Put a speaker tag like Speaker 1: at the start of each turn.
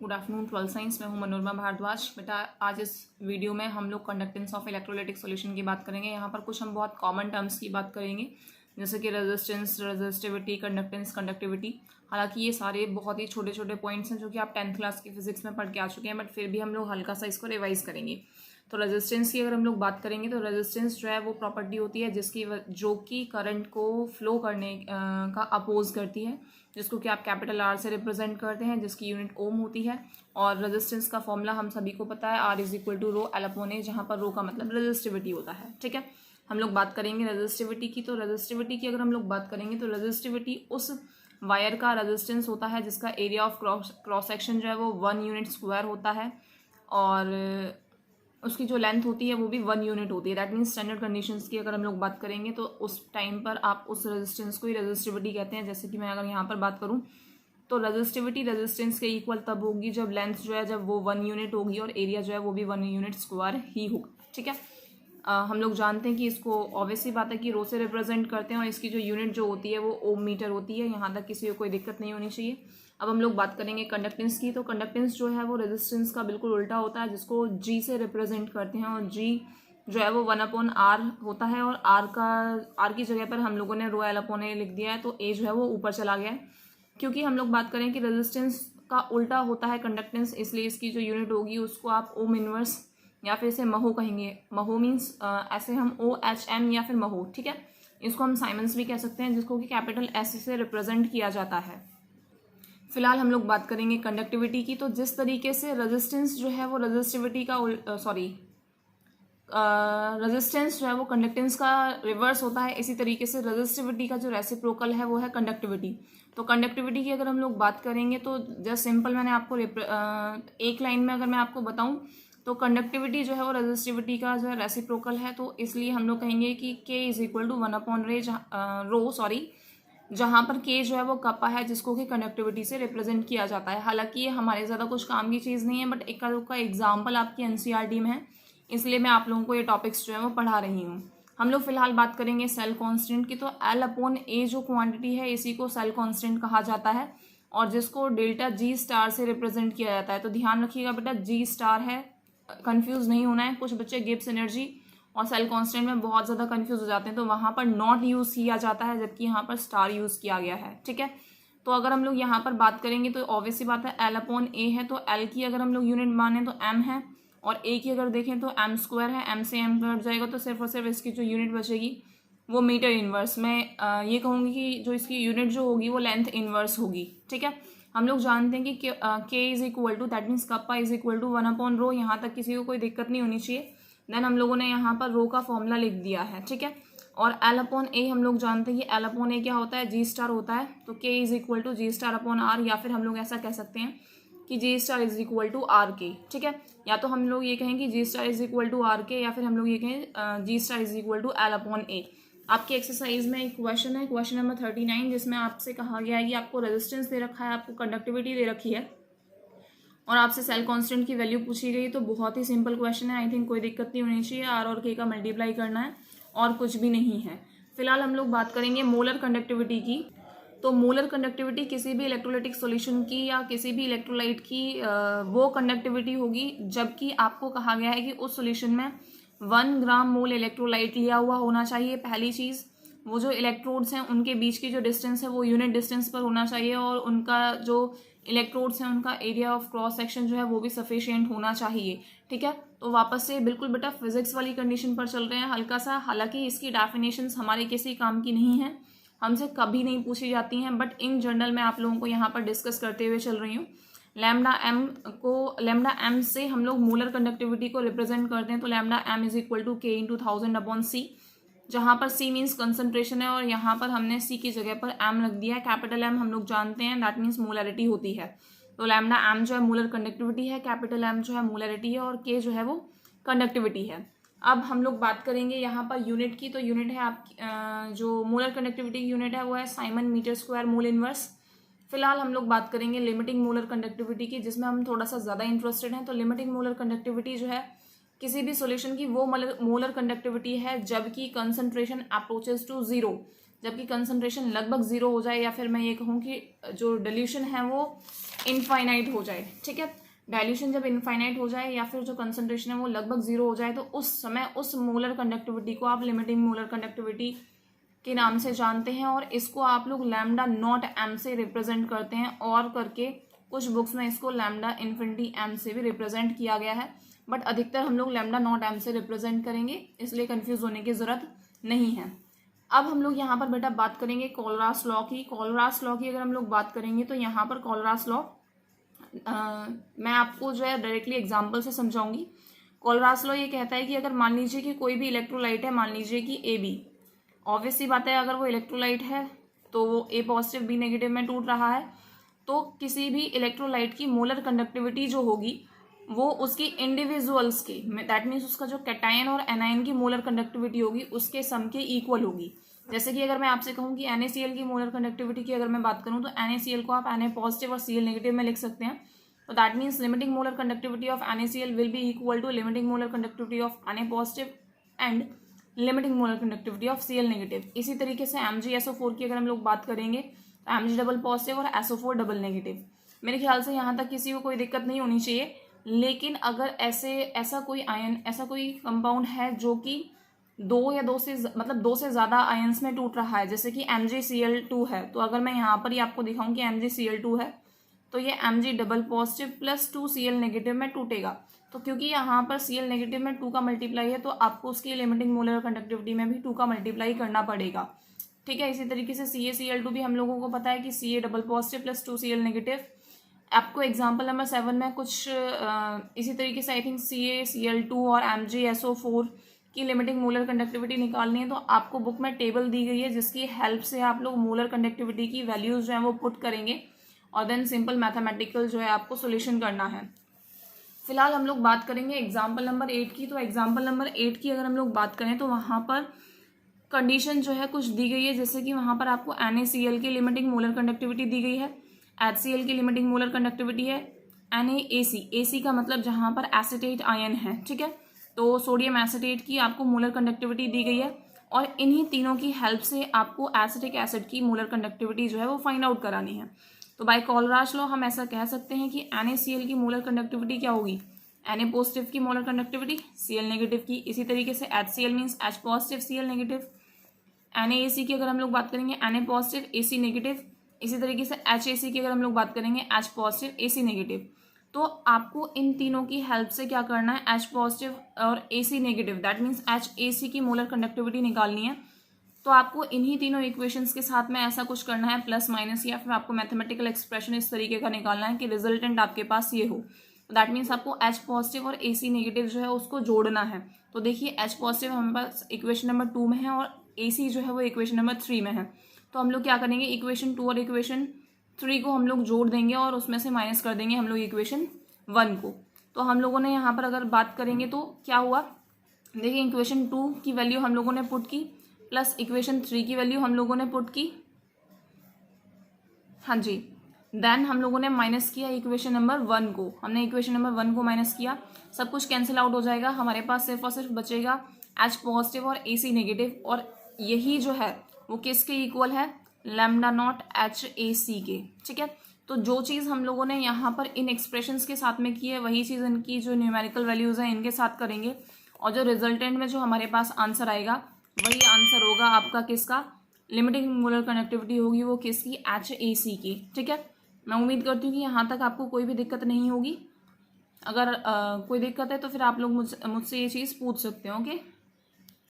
Speaker 1: Good afternoon twelfth science. मैं हूं मनोरमा भारद्वाज। बेटा आज इस वीडियो में हम लोग कंडक्टेंस ऑफ इलेक्ट्रोलाइटिक सॉल्यूशन की बात करेंगे। यहाँ पर कुछ हम बहुत कॉमन टर्म्स की बात करेंगे जैसे कि रेजिस्टेंस, रेजिस्टिविटी, कंडक्टेंस, कंडक्टिविटी। हालांकि ये सारे बहुत ही छोटे छोटे पॉइंट्स हैं जो कि आप 10th क्लास की फिजिक्स में पढ़ के आ चुके हैं, बट फिर भी हम लोग हल्का सा इसको रिवाइज करेंगे। तो रेजिस्टेंस की अगर हम लोग बात करेंगे तो रेजिस्टेंस जो है वो प्रॉपर्टी होती है जो कि करंट को फ्लो करने का अपोज करती है, जिसको कि आप कैपिटल आर से रिप्रेजेंट करते हैं, जिसकी यूनिट ओम होती है। और रेजिस्टेंस का फॉर्मूला हम सभी को पता है, R is equal to rho L upon A, जहाँ पर रो का मतलब रेजिस्टिविटी होता है। ठीक है, हम लोग बात करेंगे रेजिस्टिविटी की। तो रेजिस्टिविटी की अगर हम लोग बात करेंगे तो रेजिस्टिविटी उस वायर का रेजिस्टेंस होता है जिसका एरिया ऑफ क्रॉस सेक्शन जो है वो 1 यूनिट स्क्वायर होता है, और उसकी जो लेंथ होती है वो भी 1 यूनिट होती है। दैट मीन्स स्टैंडर्ड कंडीशंस की अगर हम लोग बात करेंगे तो उस टाइम पर आप उस रेजिस्टेंस को ही रेजिस्टिविटी कहते हैं। जैसे कि मैं अगर यहाँ पर बात करूँ तो रेजिस्टिविटी रेजिस्टेंस के इक्वल तब होगी जब लेंथ जो है जब वो 1 यूनिट होगी और एरिया जो है वो भी 1 यूनिट स्क्वायर ही होगा। ठीक है, हम लोग जानते हैं कि इसको ऑब्वियसली बात है कि रो से रिप्रेजेंट करते हैं और इसकी जो यूनिट जो होती है वो ओम मीटर होती है। यहाँ तक किसी को कोई दिक्कत नहीं होनी चाहिए। अब हम लोग बात करेंगे कंडक्टेंस की। तो कंडक्टेंस जो है वो रेजिस्टेंस का बिल्कुल उल्टा होता है, जिसको जी से रिप्रेजेंट करते हैं, और जी जो है वो 1/r होता है, और आर की जगह पर हम लोगों ने रो एल अपॉन ए लिख दिया है, तो ए जो है वो ऊपर चला गया है। क्योंकि हम लोग बात करें कि रेजिस्टेंस का उल्टा होता है कंडक्टेंस, इसलिए इसकी जो यूनिट होगी उसको आप ओम इनवर्स या फिर इसे महो कहेंगे। महो मीन्स ऐसे हम OHM या फिर महो। ठीक है, इसको हम साइमन्स भी कह सकते हैं, जिसको कि कैपिटल S से रिप्रेजेंट किया जाता है। फिलहाल हम लोग बात करेंगे कंडक्टिविटी की। तो जिस तरीके से रेजिस्टेंस जो है वो रेजिस्टिविटी का रेजिस्टेंस जो है वो कंडक्टेंस का रिवर्स होता है, इसी तरीके से रेजिस्टिविटी का जो रेसिप्रोकल है वो है कंडक्टिविटी। तो कंडक्टिविटी की अगर हम लोग बात करेंगे तो जस्ट सिंपल मैंने आपको एक लाइन में अगर मैं आपको बताऊं तो कंडक्टिविटी जो है वो रेजिस्टिविटी का जो है रेसिप्रोकल है, तो इसलिए हम लोग कहेंगे कि K इज इक्वल टू 1/रो, जहाँ पर K जो है वो कप्पा है, जिसको कि कंडक्टिविटी से रिप्रेजेंट किया जाता है। हालांकि ये हमारे ज़्यादा कुछ काम की चीज़ नहीं है, बट एक का एग्जाम्पल आपकी NCERT में है, इसलिए मैं आप लोगों को ये टॉपिक्स जो है वो पढ़ा रही हूँ। हम लोग फिलहाल बात करेंगे सेल कांस्टेंट की। तो L अपॉन ए जो क्वांटिटी है इसी को सेल कांस्टेंट कहा जाता है, और जिसको डेल्टा G स्टार से रिप्रेजेंट किया जाता है। तो ध्यान रखिएगा बेटा, G स्टार है, कंफ्यूज नहीं होना है। कुछ बच्चे गिब्स एनर्जी और सेल कांस्टेंट में बहुत ज़्यादा कंफ्यूज हो जाते हैं, तो वहाँ पर नॉट यूज़ किया जाता है, जबकि यहाँ पर स्टार यूज़ किया गया है। ठीक है, तो अगर हम लोग यहाँ पर बात करेंगे तो ऑब्वियसली बात है L अपॉन ए है, तो L की अगर हम लोग यूनिट माने तो M है, और A की अगर देखें तो M स्क्वायर है। M से M कट जाएगा तो सिर्फ और सिर्फ इसकी जो यूनिट बचेगी वो मीटर इनवर्स। मैं ये कहूँगी कि जो इसकी यूनिट जो होगी वो लेंथ इनवर्स होगी। ठीक है, हम लोग जानते हैं कि K is equal to, that means kappa is equal to 1/रो। यहाँ तक किसी को कोई दिक्कत नहीं होनी चाहिए। देन हम लोगों ने यहाँ पर रो का फॉर्मूला लिख दिया है। ठीक है, और L अपॉन ए हम लोग जानते हैं कि L अपॉन ए क्या होता है, G स्टार होता है। तो K is equal to G star upon R, या फिर हम लोग ऐसा कह सकते हैं कि G star is equal to R K. ठीक है, या तो हम लोग ये कहें कि G star is equal to R K, या फिर हम लोग ये कहें G star is equal to L upon A. आपके एक्सरसाइज में एक क्वेश्चन है, क्वेश्चन नंबर 39, जिसमें आपसे कहा गया है कि आपको रेजिस्टेंस दे रखा है, आपको कंडक्टिविटी दे रखी है, और आपसे सेल कांस्टेंट की वैल्यू पूछी गई। तो बहुत ही सिंपल क्वेश्चन है, आई थिंक कोई दिक्कत नहीं होनी चाहिए। आर और के का मल्टीप्लाई करना है और कुछ भी नहीं है। फिलहाल हम लोग बात करेंगे मोलर कंडक्टिविटी की। तो मोलर कंडक्टिविटी किसी भी इलेक्ट्रोलाइटिक सॉल्यूशन की या किसी भी इलेक्ट्रोलाइट की वो कंडक्टिविटी होगी जबकि आपको कहा गया है कि उस सॉल्यूशन में 1 ग्राम मोल इलेक्ट्रोलाइट लिया हुआ होना चाहिए। पहली चीज़, वो जो इलेक्ट्रोड्स हैं उनके बीच की जो डिस्टेंस है वो यूनिट डिस्टेंस पर होना चाहिए, और उनका जो इलेक्ट्रोड्स हैं उनका एरिया ऑफ क्रॉस सेक्शन जो है वो भी सफिशिएंट होना चाहिए। ठीक है, तो वापस से बिल्कुल बेटा फिजिक्स वाली कंडीशन पर चल रहे हैं हल्का सा। हालांकि इसकी डेफिनेशंस हमारे किसी काम की नहीं है, हमसे कभी नहीं पूछी जाती हैं, बट इन जनरल मैं आप लोगों को यहाँ पर डिस्कस करते हुए चल रही हूँ। लैम्डा एम से हम लोग मोलर कंडक्टिविटी को रिप्रेजेंट करते हैं। तो lambda M is equal to K into 1000 upon C, जहाँ पर C मीन्स कंसंट्रेशन है, और यहाँ पर हमने C की जगह पर M रख दिया है। कैपिटल M हम लोग जानते हैं दैट मीन्स मोलरिटी होती है। तो लैम्डा M जो है मोलर कंडक्टिविटी है, कैपिटल M जो है मोलरिटी है, और K जो है वो कंडक्टिविटी है। अब हम लोग बात करेंगे यहाँ पर यूनिट की। तो यूनिट है आपकी जो मोलर कंडक्टिविटी की यूनिट है वो है siemens metre square mole inverse. फिलहाल हम लोग बात करेंगे लिमिटिंग मोलर कंडक्टिविटी की, जिसमें हम थोड़ा सा ज़्यादा इंटरेस्टेड हैं। तो लिमिटिंग मोलर कंडक्टिविटी जो है किसी भी सॉल्यूशन की वो मोलर कंडक्टिविटी है जबकि कंसंट्रेशन अप्रोचेस टू 0। जबकि कंसंट्रेशन लगभग 0 हो जाए, या फिर मैं ये कहूँ कि जो डाइल्यूशन है वो इनफाइनाइट हो जाए, ठीक है। डाइल्यूशन जब इनफाइनाइट हो जाए या फिर जो कंसंट्रेशन है वो लगभग 0 हो जाए, तो उस समय उस मोलर कंडक्टिविटी को आप लिमिटिंग मोलर कंडक्टिविटी के नाम से जानते हैं, और इसको आप लोग लैम्डा नॉट एम से रिप्रेजेंट करते हैं, और करके कुछ बुक्स में इसको लैम्डा इन्फिनिटी एम से भी रिप्रेजेंट किया गया है, बट अधिकतर हम लोग लैम्डा नॉट एम से रिप्रेजेंट करेंगे, इसलिए कंफ्यूज होने की जरूरत नहीं है। अब हम लोग यहाँ पर बेटा बात करेंगे कोलरास लॉ की। कोलरास लॉ की अगर हम लोग बात करेंगे तो यहाँ पर कोलरास लॉ मैं आपको जो है डायरेक्टली एग्जाम्पल से समझाऊंगी। कोलरास लॉ ये कहता है कि अगर मान लीजिए कि कोई भी इलेक्ट्रोलाइट है, मान लीजिए कि ए बी, ऑब्वियस सी बात है अगर वो इलेक्ट्रोलाइट है तो वो ए पॉजिटिव बी नेगेटिव में टूट रहा है, तो किसी भी इलेक्ट्रोलाइट की मोलर कंडक्टिविटी जो होगी वो उसकी इंडिविजुअल्स की, दैट मीन्स उसका जो कैटायन और एनायन की मोलर कंडक्टिविटी होगी उसके सम के इक्वल होगी। जैसे कि अगर मैं आपसे कहूँ कि NaCl की मोलर कंडक्टिविटी की अगर मैं बात करूँ तो NaCl को आप Na पॉजिटिव और Cl नेगेटिव में लिख सकते हैं, तो that means limiting molar conductivity of NaCl will be equal to limiting molar conductivity of Na positive and limiting molar conductivity of Cl negative. इसी तरीके से MgSO4 की अगर हम लोग बात करेंगे तो Mg डबल पॉजिटिव और SO4 डबल नेगेटिव। मेरे ख्याल से यहाँ तक किसी को कोई दिक्कत नहीं होनी चाहिए, लेकिन अगर ऐसा कोई आयन, ऐसा कोई कंपाउंड है जो कि दो से ज़्यादा आयन्स में टूट रहा है, जैसे कि MgCl2 है, तो अगर मैं यहाँ पर ही आपको दिखाऊं कि MgCl2 है तो ये Mg double positive plus 2 Cl negative में टूटेगा, तो क्योंकि यहाँ पर Cl नेगेटिव में 2 का मल्टीप्लाई है तो आपको उसकी लिमिटिंग मोलर कंडक्टिविटी में भी 2 का मल्टीप्लाई करना पड़ेगा, ठीक है। इसी तरीके से CaCl2 भी हम लोगों को पता है कि Ca double positive plus 2 Cl negative. आपको एग्जाम्पल नंबर 7 में कुछ इसी तरीके से आई थिंक CaCl2 और MgSO4 की लिमिटिंग मोलर कंडक्टिविटी निकालनी है, तो आपको बुक में टेबल दी गई है जिसकी हेल्प से आप लोग मोलर कंडक्टिविटी की वैल्यूज जो है वो पुट करेंगे, और देन सिंपल मैथमेटिकल जो है आपको सोल्यूशन करना है। फिलहाल हम लोग बात करेंगे एग्जाम्पल नंबर 8 की। तो एग्जाम्पल नंबर 8 की अगर हम लोग बात करें तो वहाँ पर कंडीशन जो है कुछ दी गई है, जैसे कि वहाँ पर आपको NaCl की लिमिटिंग मोलर कंडक्टिविटी दी गई है, HCl की लिमिटिंग मोलर कंडक्टिविटी है, NaAC, AC का मतलब जहाँ पर एसिटेट आयन है, ठीक है, तो सोडियम एसिटेट की आपको मोलर कंडक्टिविटी दी गई है, और इन्हीं तीनों की हेल्प से आपको एसिटिक एसिड की मोलर कंडक्टिविटी जो है वो फाइंड आउट करानी है। तो बाय कोलरास लॉ हम ऐसा कह सकते हैं कि NaCl की मोलर कंडक्टिविटी क्या होगी, Na पॉजिटिव की मोलर कंडक्टिविटी Cl नेगेटिव की, इसी तरीके से HCl means H positive Cl negative, NaAC की अगर हम लोग बात करेंगे Na पॉजिटिव AC नेगेटिव, इसी तरीके से HAC की अगर हम लोग बात करेंगे H पॉजिटिव AC नेगेटिव। तो आपको इन तीनों की हेल्प से क्या करना है, H पॉजिटिव और AC negative, that means HAC की मोलर कंडक्टिविटी निकालनी है। तो आपको इन्हीं तीनों इक्वेशंस के साथ में ऐसा कुछ करना है, प्लस माइनस, या फिर आपको मैथमेटिकल एक्सप्रेशन इस तरीके का निकालना है कि रिजल्टेंट आपके पास ये हो, तो दैट मीन्स आपको H पॉजिटिव और AC नेगेटिव जो है उसको जोड़ना है। तो देखिए H पॉजिटिव हमारे पास इक्वेशन नंबर 2 में है और AC जो है वो इक्वेशन नंबर 3 में है, तो हम लोग क्या करेंगे, इक्वेशन 2 और इक्वेशन 3 को हम लोग जोड़ देंगे और उसमें से माइनस कर देंगे हम लोग इक्वेशन 1 को। तो हम लोगों ने यहाँ पर अगर बात करेंगे तो क्या हुआ, देखिए इक्वेशन 2 की वैल्यू हम लोगों ने पुट की, प्लस इक्वेशन 3 की वैल्यू हम लोगों ने पुट की, हाँ जी, देन हम लोगों ने माइनस किया इक्वेशन नंबर 1 को, हमने इक्वेशन नंबर 1 को माइनस किया, सब कुछ कैंसिल आउट हो जाएगा, हमारे पास सिर्फ और सिर्फ बचेगा H पॉजिटिव और AC नेगेटिव, और यही जो है वो किसके इक्वल है, लैम्डा नॉट HAC के, ठीक है। तो जो चीज़ हम लोगों ने यहाँ पर इन एक्सप्रेशंस के साथ में की है वही चीज़ इनकी जो न्यूमेरिकल वैल्यूज़ हैं इनके साथ करेंगे, और जो रिजल्टेंट में जो हमारे पास आंसर आएगा वही आंसर होगा आपका किसका, लिमिटिंग मोलर कनेक्टिविटी होगी वो किसकी, HAC की, ठीक है। मैं उम्मीद करती हूँ कि यहाँ तक आपको कोई भी दिक्कत नहीं होगी। अगर कोई दिक्कत है तो फिर आप लोग मुझसे ये चीज़ पूछ सकते हो, ओके।